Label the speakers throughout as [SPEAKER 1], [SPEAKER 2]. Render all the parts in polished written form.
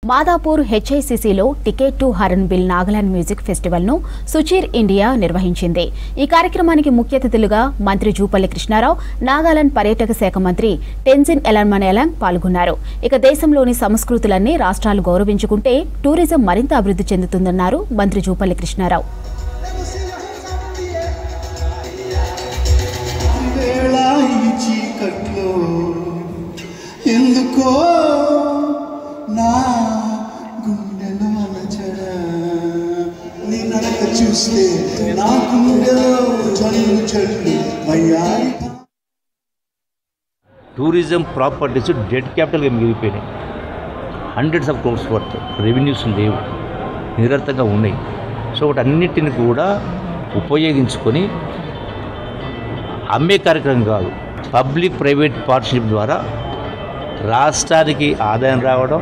[SPEAKER 1] మాదాపూర్ హెచ్ఐసిసిలో ticket to Hornbill Nagaland music festival ను Suchir India నిర్వహించింది। ఈ కార్యక్రమానికి ముఖ్య అతిథులుగా మంత్రి జూపల్లి కృష్ణారావు, నాగాలాండ్ పర్యాటక శాఖ మంత్రి టెన్జిన్ ఎలన్మనేలాంగ్ పాల్గొన్నారు। ఇక దేశంలోని సంస్కృతులన్నీ రాష్ట్రాలు గౌరవించుకుంటే టూరిజం మరింత అభివృద్ధి చెందుతుందన్నారు మంత్రి జూపల్లి కృష్ణారావు।
[SPEAKER 2] నా గుండెలో అలచడ నీ నడక చూస్తే నా గుండెలో జల్లు జల్లు వయ్యారి।
[SPEAKER 3] టూరిజం ప్రాపర్టీస్ డెడ్ క్యాపిటల్గా మిగిలిపోయినాయి। Hundreds of crores worth revenues లేవు, నిరర్థంగా ఉన్నాయి। సో వాటన్నిటిని కూడా ఉపయోగించుకొని అమ్మే కార్యక్రమం కాదు, పబ్లిక్ ప్రైవేట్ పార్ట్నర్షిప్ ద్వారా రాష్ట్రానికి ఆదాయం రావడం,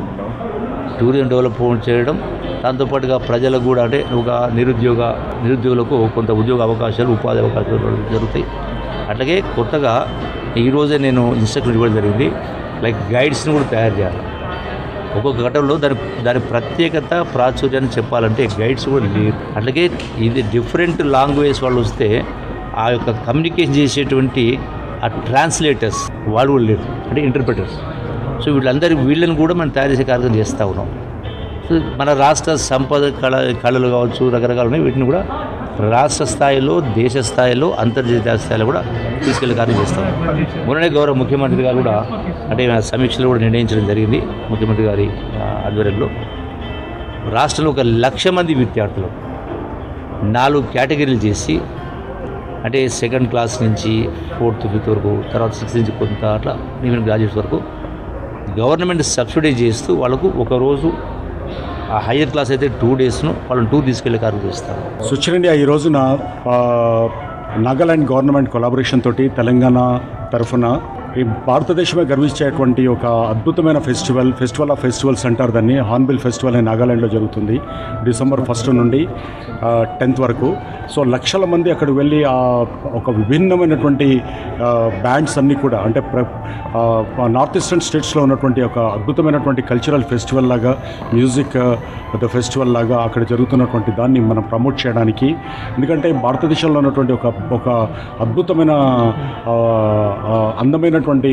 [SPEAKER 3] టూరిజం డెవలప్మెంట్ చేయడం, దాంతోపాటుగా ప్రజలకు కూడా అంటే ఒక నిరుద్యోగులకు కొంత ఉద్యోగ అవకాశాలు, ఉపాధి అవకాశాలు జరుగుతాయి। అట్లాగే కొత్తగా ఈరోజే నేను ఇన్స్ట్రక్షన్ ఇవ్వడం జరిగింది, లైక్ గైడ్స్ని కూడా తయారు చేయాలి। ఒక్కొక్క ఘటనలో దాని ప్రత్యేకత ప్రాచుర్యాన్ని చెప్పాలంటే గైడ్స్ కూడా లేరు। అట్లాగే ఇది డిఫరెంట్ లాంగ్వేజ్ వాళ్ళు వస్తే ఆ యొక్క కమ్యూనికేషన్ చేసేటువంటి ఆ ట్రాన్స్లేటర్స్ వాళ్ళు కూడా లేరు, అంటే ఇంటర్ప్రిటర్స్। సో వీళ్ళని కూడా మనం తయారు చేసే కార్యక్రమం చేస్తూ ఉన్నాం। సో మన రాష్ట్ర సంపద కళలు కావచ్చు, రకరకాలు ఉన్నాయి, వీటిని కూడా రాష్ట్ర స్థాయిలో, దేశ స్థాయిలో, అంతర్జాతీయ స్థాయిలో కూడా తీసుకెళ్లే కార్యం చేస్తాం। మొన్ననే గౌరవ ముఖ్యమంత్రి గారు కూడా అంటే సమీక్షలో కూడా నిర్ణయించడం జరిగింది। ముఖ్యమంత్రి గారి ఆధ్వర్యంలో రాష్ట్రంలో 1,00,000 మంది విద్యార్థులు 4 కేటగిరీలు చేసి, అంటే సెకండ్ క్లాస్ నుంచి 4th, 5th వరకు, తర్వాత 6th నుంచి కొంత అట్లా ఈవెన్ గ్రాడ్యుయేట్స్ వరకు గవర్నమెంట్ సబ్సిడీ చేస్తూ వాళ్ళకు ఒకరోజు, ఆ హయ్యర్ క్లాస్ అయితే 2 డేస్ను వాళ్ళని టూర్ తీసుకెళ్లే కార్యక్రమం చేస్తారు।
[SPEAKER 4] సుచీర్ ఇండియా ఈ రోజున నాగాలాండ్ గవర్నమెంట్ కొలాబరేషన్ తోటి తెలంగాణ తరఫున ఈ భారతదేశమే గర్వించేటువంటి ఒక అద్భుతమైన ఫెస్టివల్ ఆఫ్ ఫెస్టివల్స్ అంటారు దాన్ని। హార్న్బిల్ ఫెస్టివల్ అని నాగాలాండ్లో జరుగుతుంది December 1 నుండి 10th వరకు। సో లక్షల మంది అక్కడికి వెళ్ళి ఒక విభిన్నమైనటువంటి బ్యాండ్స్ అన్నీ కూడా, అంటే నార్త్ ఈస్టర్న్ స్టేట్స్లో ఉన్నటువంటి ఒక అద్భుతమైనటువంటి కల్చరల్ ఫెస్టివల్ లాగా, మ్యూజిక్ ఫెస్టివల్ లాగా అక్కడ జరుగుతున్నటువంటి దాన్ని మనం ప్రమోట్ చేయడానికి, ఎందుకంటే భారతదేశంలో ఉన్నటువంటి ఒక అద్భుతమైన అందమైనటువంటి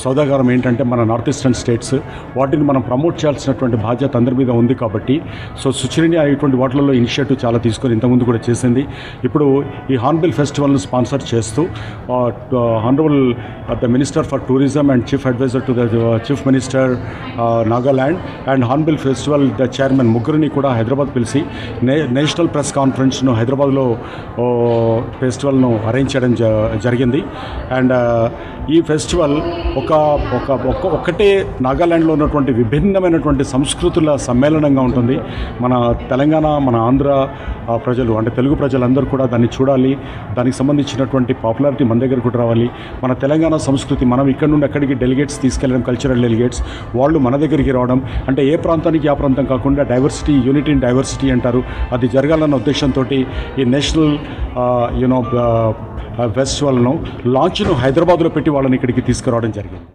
[SPEAKER 4] సౌదాగారం ఏంటంటే మన నార్త్ ఈస్టర్న్ స్టేట్స్, వాటిని మనం ప్రమోట్ చేయాల్సినటువంటి బాధ్యత అందరి మీద ఉంది కాబట్టి సో సుచీర్ ఇండియా ఇటువంటి వాటిలలో ఇనిషియేటివ్ చాలా తీసుకొని ఇంతకుముందు కూడా చేసింది। ఇప్పుడు ఈ హార్న్బిల్ ఫెస్టివల్ను స్పాన్సర్ చేస్తూ honourable the minister for tourism and chief adviser to the chief minister Nagaland and hornbill festival the chairman ముగ్గురిని కూడా హైదరాబాద్ పిలిచి నేషనల్ ప్రెస్ కాన్ఫరెన్స్ను హైదరాబాద్లో ఫెస్టివల్ను అరేంజ్ చేయడం జరిగింది। అండ్ ఈ ఫెస్టివల్ ఒక్కటే నాగాలాండ్లో ఉన్నటువంటి విభిన్నమైనటువంటి సంస్కృతుల సమ్మేళనంగా ఉంటుంది। మన తెలంగాణ, మన ఆంధ్ర ప్రజలు అంటే తెలుగు ప్రజలందరూ కూడా దాన్ని చూడాలి, దానికి సంబంధించినటువంటి పాపులారిటీ మన దగ్గర కూడా రావాలి। మన తెలంగాణ సంస్కృతి మనం ఇక్కడ నుండి అక్కడికి డెలిగేట్స్ తీసుకెళ్ళడం, కల్చరల్ డెలిగేట్స్ వాళ్ళు మన దగ్గరికి రావడం, అంటే ఏ ప్రాంతానికి ఆ ప్రాంతం కాకుండా డైవర్సిటీ, యూనిటీ ఇన్ డైవర్సిటీ అంటారు, అది జరగాలన్న ఉద్దేశంతో ఈ నేషనల్ ఫెస్టివల్ను లాంచ్ను హైదరాబాద్లో పెట్టి వాళ్ళని ఇక్కడికి తీసుకురావడం జరిగింది।